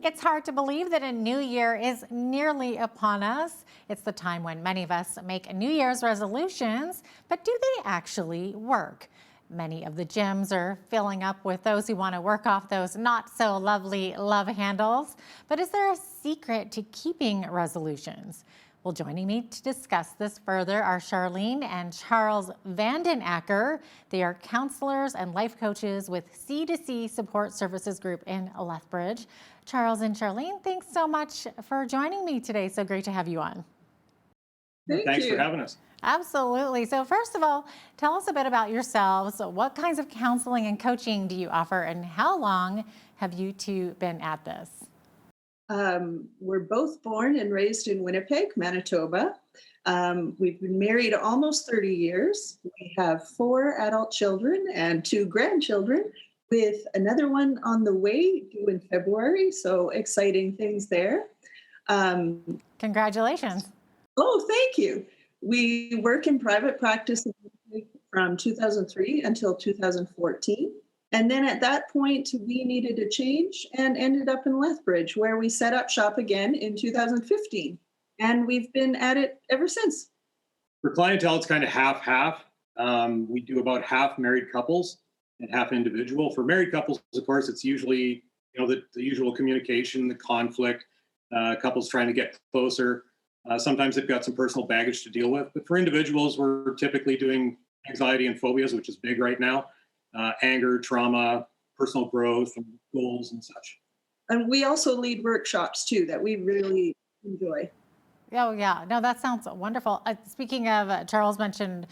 It's hard to believe that a new year is nearly upon us. It's the time when many of us make New Year's resolutions, but do they actually work? Many of the gyms are filling up with those who want to work off those not so lovely love handles. But is there a secret to keeping resolutions? Well, joining me to discuss this further are Charlene and Charles Akker. They are counselors and life coaches with C2C Support Services Group in Lethbridge. Charles and Charlene, thanks so much for joining me today. So great to have you on. Thanks for having us. Absolutely. So first of all, tell us a bit about yourselves. What kinds of counseling and coaching do you offer, and how long have you two been at this? We're both born and raised in Winnipeg, Manitoba. We've been married almost 30 years. We have 4 adult children and 2 grandchildren, with another one on the way due in February. So exciting things there. Congratulations. Oh, thank you. We work in private practice from 2003 until 2014. And then at that point, we needed a change and ended up in Lethbridge, where we set up shop again in 2015. And we've been at it ever since. For clientele, it's kind of half-half. We do about half married couples and half individual. For married couples, of course, it's usually the usual communication, the conflict, couples trying to get closer. Sometimes they've got some personal baggage to deal with. But for individuals, we're typically doing anxiety and phobias, which is big right now. Anger, trauma, personal growth, and goals and such. And we also lead workshops too that we really enjoy. Oh, yeah. No, that sounds wonderful. Speaking of, Charles mentioned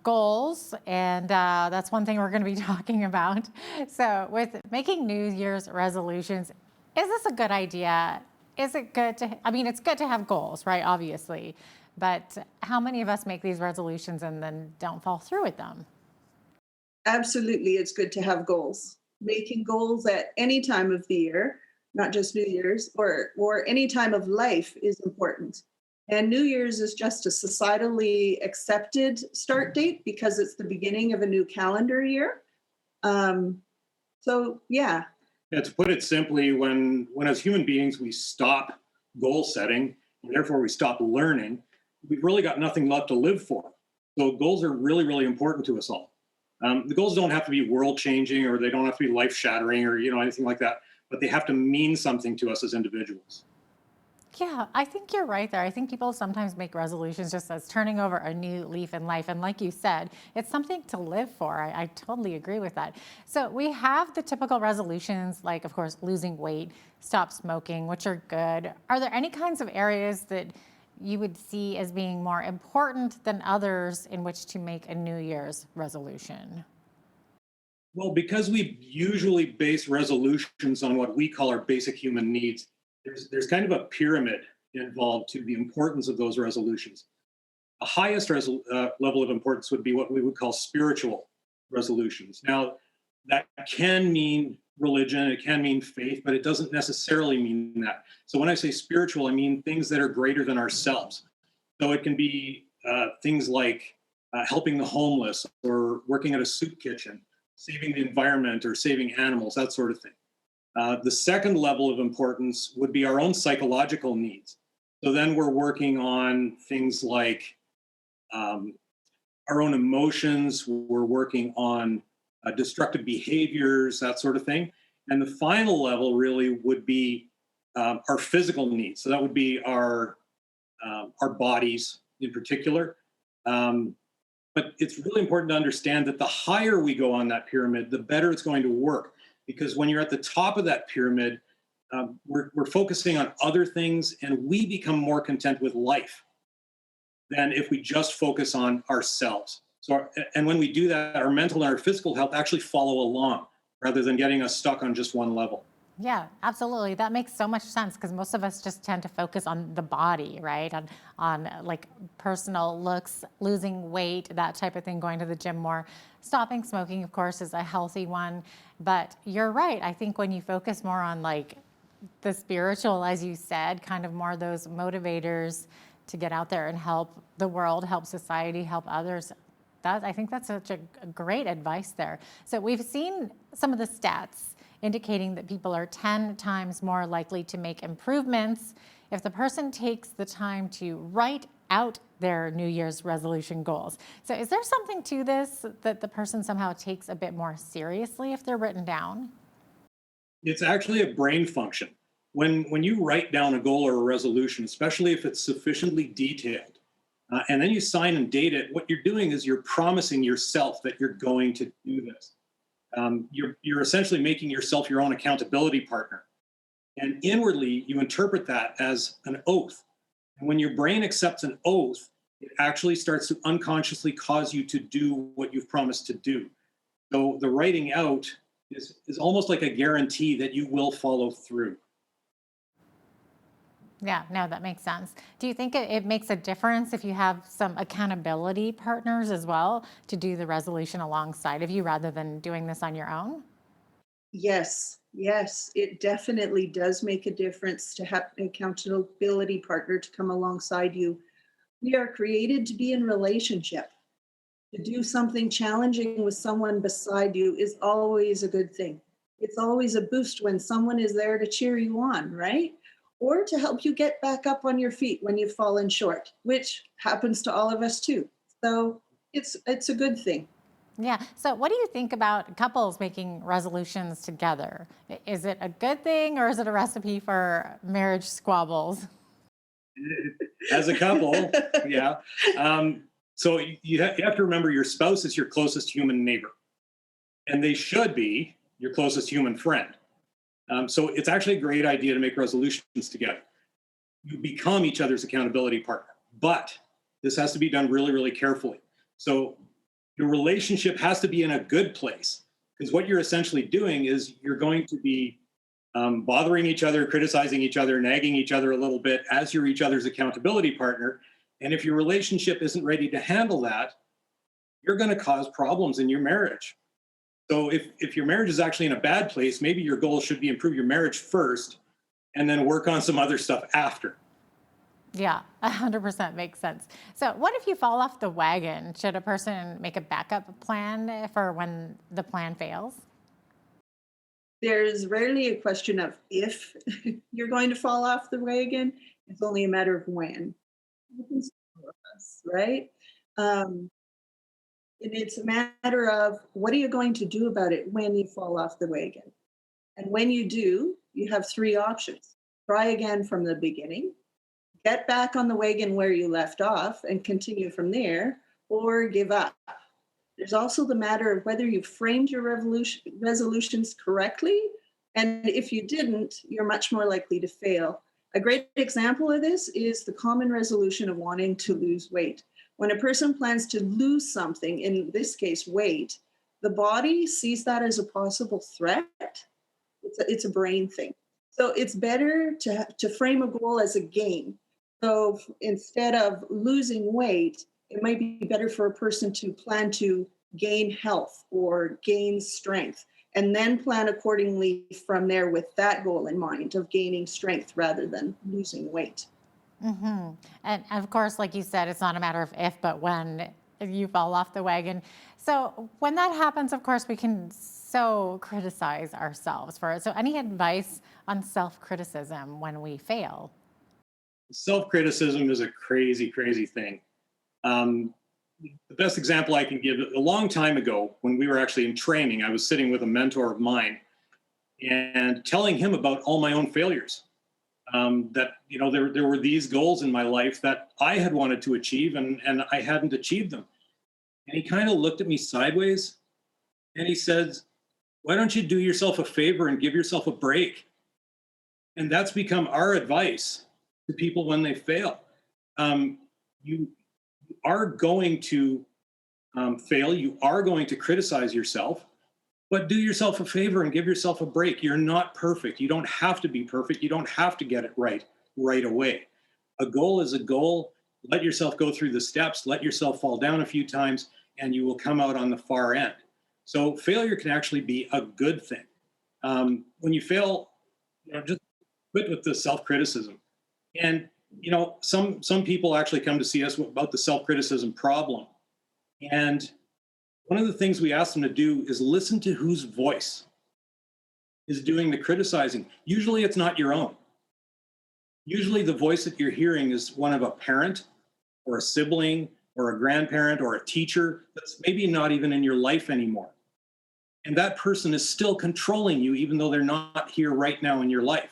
goals, and that's one thing we're going to be talking about. So with making New Year's resolutions, is this a good idea? Is it good to, it's good to have goals, right? Obviously. But how many of us make these resolutions and then don't follow through with them? Absolutely, it's good to have goals. Making goals at any time of the year, not just New Year's, or any time of life is important. And New Year's is just a societally accepted start date because it's the beginning of a new calendar year. So, yeah. Yeah, to put it simply, when as human beings we stop goal setting, and therefore we stop learning, we've really got nothing left to live for. So goals are really, really important to us all. The goals don't have to be world-changing, or they don't have to be life-shattering, or anything like that. But they have to mean something to us as individuals. Yeah, I think you're right there. I think people sometimes make resolutions just as turning over a new leaf in life. And like you said, it's something to live for. I totally agree with that. So we have the typical resolutions, like, of course, losing weight, stop smoking, which are good. Are there any kinds of areas that you would see as being more important than others in which to make a New Year's resolution? Well, because we usually base resolutions on what we call our basic human needs, there's kind of a pyramid involved to the importance of those resolutions. The highest level of importance would be what we would call spiritual resolutions. Now, that can mean religion, it can mean faith, but it doesn't necessarily mean that. So when I say spiritual, I mean things that are greater than ourselves. So it can be things like helping the homeless, or working at a soup kitchen, saving the environment, or saving animals, that sort of thing. The second level of importance would be our own psychological needs. So then we're working on things like our own emotions, we're working on destructive behaviors, that sort of thing. And the final level really would be our physical needs. So that would be our bodies in particular. But it's really important to understand that the higher we go on that pyramid, the better it's going to work. Because when you're at the top of that pyramid, we're focusing on other things, and we become more content with life than if we just focus on ourselves. And when we do that, our mental and our physical health actually follow along, rather than getting us stuck on just one level. Yeah, absolutely. That makes so much sense, because most of us just tend to focus on the body, right? On like personal looks, losing weight, that type of thing, going to the gym more. Stopping smoking, of course, is a healthy one. But you're right. I think when you focus more on like the spiritual, as you said, kind of more those motivators to get out there and help the world, help society, help others, I think that's such a great advice there. So we've seen some of the stats indicating that people are 10 times more likely to make improvements if the person takes the time to write out their New Year's resolution goals. So is there something to this that the person somehow takes a bit more seriously if they're written down? It's actually a brain function. When you write down a goal or a resolution, especially if it's sufficiently detailed, and then you sign and date it, what you're doing is you're promising yourself that you're going to do this. You're essentially making yourself your own accountability partner. And inwardly, you interpret that as an oath. And when your brain accepts an oath, it actually starts to unconsciously cause you to do what you've promised to do. So the writing out is almost like a guarantee that you will follow through. Yeah, no, that makes sense. Do you think it makes a difference if you have some accountability partners as well to do the resolution alongside of you rather than doing this on your own? Yes, yes, it definitely does make a difference to have an accountability partner to come alongside you. We are created to be in relationship. To do something challenging with someone beside you is always a good thing. It's always a boost when someone is there to cheer you on, right? Or to help you get back up on your feet when you've fallen short, which happens to all of us too. So it's a good thing. Yeah. So, what do you think about couples making resolutions together? Is it a good thing or is it a recipe for marriage squabbles? As a couple, yeah. So you have to remember your spouse is your closest human neighbor, and they should be your closest human friend. So it's actually a great idea to make resolutions together. You become each other's accountability partner, but this has to be done really, really carefully. So your relationship has to be in a good place, because what you're essentially doing is you're going to be bothering each other, criticizing each other, nagging each other a little bit as you're each other's accountability partner. And if your relationship isn't ready to handle that, you're going to cause problems in your marriage. So if your marriage is actually in a bad place, maybe your goal should be improve your marriage first and then work on some other stuff after. Yeah, 100% makes sense. So, what if you fall off the wagon? Should a person make a backup plan for when the plan fails? There's rarely a question of if you're going to fall off the wagon. It's only a matter of when. Happens to all of us, right? Um, and it's a matter of what are you going to do about it when you fall off the wagon? And when you do, you have three options. Try again from the beginning, get back on the wagon where you left off and continue from there, or give up. There's also the matter of whether you framed your resolutions correctly. And if you didn't, you're much more likely to fail. A great example of this is the common resolution of wanting to lose weight. When a person plans to lose something, in this case, weight, the body sees that as a possible threat. It's a brain thing. So it's better to frame a goal as a gain. So instead of losing weight, it might be better for a person to plan to gain health or gain strength, and then plan accordingly from there with that goal in mind of gaining strength rather than losing weight. And of course, like you said, it's not a matter of if, but when you fall off the wagon. So, when that happens, of course, we can so criticize ourselves for it. So, any advice on self criticism when we fail? Self-criticism is a crazy, crazy thing. Um, the best example I can give, a long time ago when we were actually in training, I was sitting with a mentor of mine and telling him about all my own failures. That there were these goals in my life that I had wanted to achieve, and I hadn't achieved them. And he kind of looked at me sideways and he says, "Why don't you do yourself a favor and give yourself a break?" And that's become our advice to people when they fail. You are going to fail. You are going to criticize yourself, but do yourself a favor and give yourself a break. You're not perfect. You don't have to be perfect. You don't have to get it right away. A goal is a goal. Let yourself go through the steps. Let yourself fall down a few times, and you will come out on the far end. So failure can actually be a good thing. When you fail, just quit with the self-criticism. And some people actually come to see us about the self-criticism problem. And one of the things we ask them to do is listen to whose voice is doing the criticizing. Usually it's not your own. Usually the voice that you're hearing is one of a parent or a sibling or a grandparent or a teacher that's maybe not even in your life anymore. And that person is still controlling you, even though they're not here right now in your life.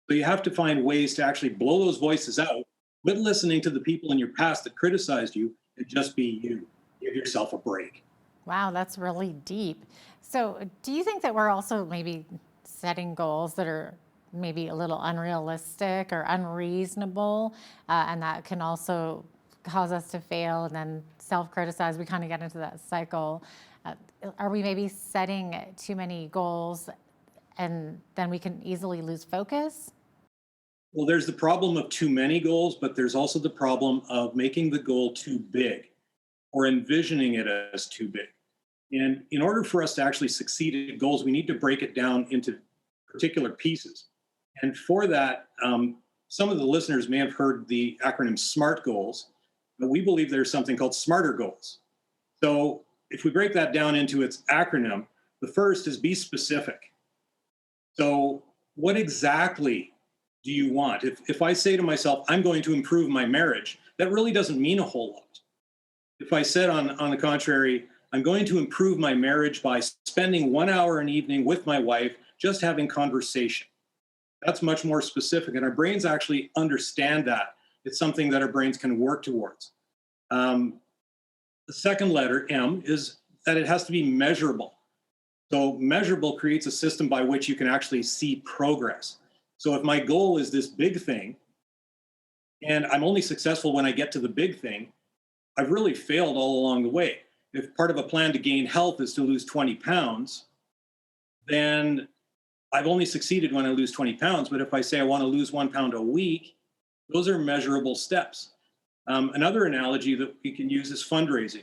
So you have to find ways to actually blow those voices out, quit listening to the people in your past that criticized you, and just be you. Give yourself a break. Wow, that's really deep. So, do you think that we're also maybe setting goals that are maybe a little unrealistic or unreasonable, and that can also cause us to fail and then self-criticize? We kind of get into that cycle. Uh, are we maybe setting too many goals, and then we can easily lose focus? Well, there's the problem of too many goals, but there's also the problem of making the goal too big or envisioning it as too big. And in order for us to actually succeed at goals, we need to break it down into particular pieces. And for that, some of the listeners may have heard the acronym SMART goals, but we believe there's something called smarter goals. So if we break that down into its acronym, the first is be specific. So what exactly do you want? If I say to myself, I'm going to improve my marriage, that really doesn't mean a whole lot. If I said, on the contrary, I'm going to improve my marriage by spending 1 hour an evening with my wife, just having conversation, that's much more specific. And our brains actually understand that. It's something that our brains can work towards. The second letter, M, is that it has to be measurable. So measurable creates a system by which you can actually see progress. So if my goal is this big thing, and I'm only successful when I get to the big thing, I've really failed all along the way. If part of a plan to gain health is to lose 20 pounds, then I've only succeeded when I lose 20 pounds. But if I say I want to lose 1 pound a week, those are measurable steps. Another analogy that we can use is fundraising.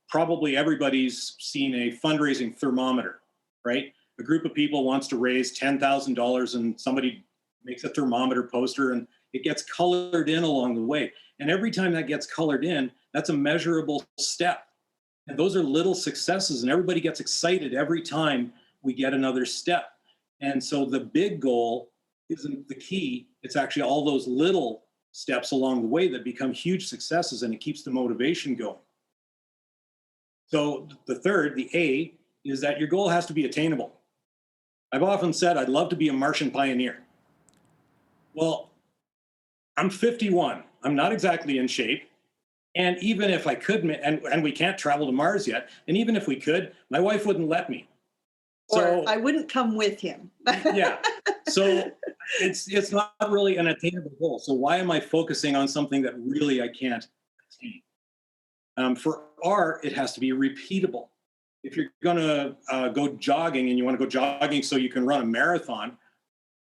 Probably everybody's seen a fundraising thermometer, right? A group of people wants to raise $10,000 and somebody makes a thermometer poster and it gets colored in along the way. And every time that gets colored in, that's a measurable step. And those are little successes, and everybody gets excited every time we get another step. And so the big goal isn't the key. It's actually all those little steps along the way that become huge successes, and it keeps the motivation going. So the third, the A, is that your goal has to be attainable. I've often said I'd love to be a Martian pioneer. Well, I'm 51. I'm not exactly in shape. And even if I could, and we can't travel to Mars yet, and even if we could, my wife wouldn't let me. Or So I wouldn't come with him. yeah, so it's not really an attainable goal. So why am I focusing on something that really I can't attain? For R, it has to be repeatable. If you're going to go jogging and you want to go jogging so you can run a marathon,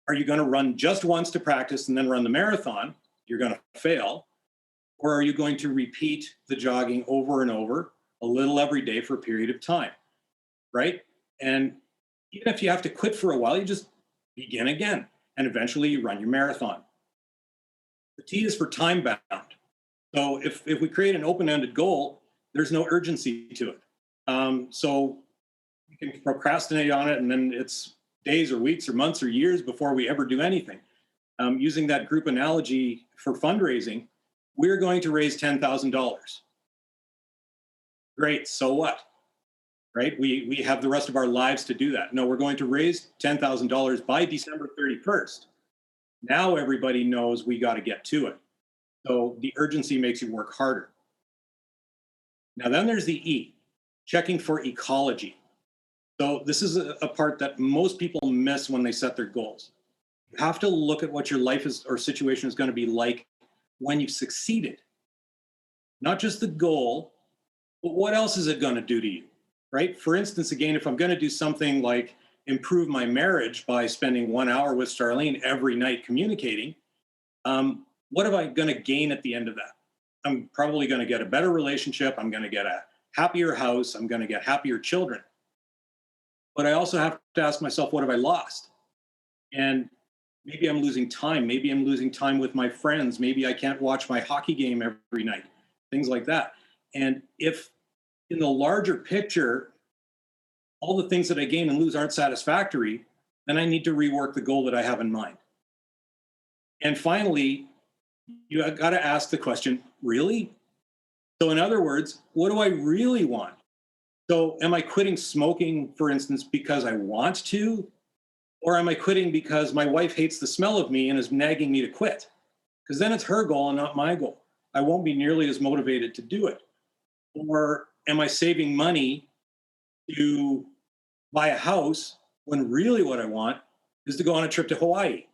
are you going to run just once to practice and then run the marathon? You're going to fail. Or are you going to repeat the jogging over and over, a little every day for a period of time, right? And even if you have to quit for a while, you just begin again, and eventually you run your marathon. The T is for time bound. So if we create an open-ended goal, there's no urgency to it. So you can procrastinate on it, and then it's days or weeks or months or years before we ever do anything. Using that group analogy for fundraising, we're going to raise $10,000. Great, so what? Right? We have the rest of our lives to do that. No, we're going to raise $10,000 by December 31st. Now everybody knows we got to get to it. So the urgency makes you work harder. Now then there's the E, checking for ecology. So this is a part that most people miss when they set their goals. You have to look at what your life is or situation is going to be like when you've succeeded. Not just the goal, but what else is it going to do to you, right? For instance, again, if I'm going to do something like improve my marriage by spending 1 hour with Charlene every night communicating, what am I going to gain at the end of that? I'm probably going to get a better relationship. I'm going to get a happier house. I'm going to get happier children. But I also have to ask myself, what have I lost? And maybe I'm losing time. Maybe I'm losing time with my friends. Maybe I can't watch my hockey game every night, things like that. And if in the larger picture, all the things that I gain and lose aren't satisfactory, then I need to rework the goal that I have in mind. And finally, you got to ask the question, really? So, in other words, what do I really want? So, am I quitting smoking, for instance, because I want to? Or am I quitting because my wife hates the smell of me and is nagging me to quit? Because then it's her goal and not my goal. I won't be nearly as motivated to do it. Or am I saving money to buy a house when really what I want is to go on a trip to Hawaii?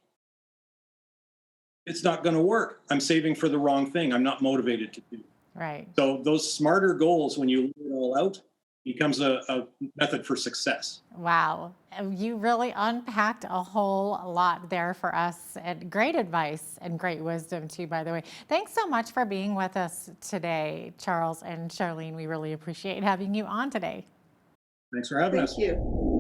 It's not going to work. I'm saving for the wrong thing. I'm not motivated to do it. Right. So those smarter goals, when you lay it all out, becomes a method for success. Wow. You really unpacked a whole lot there for us, and great advice and great wisdom too, by the way. Thanks so much for being with us today, Charles and Charlene. We really appreciate having you on today. Thanks for having us. Thank you.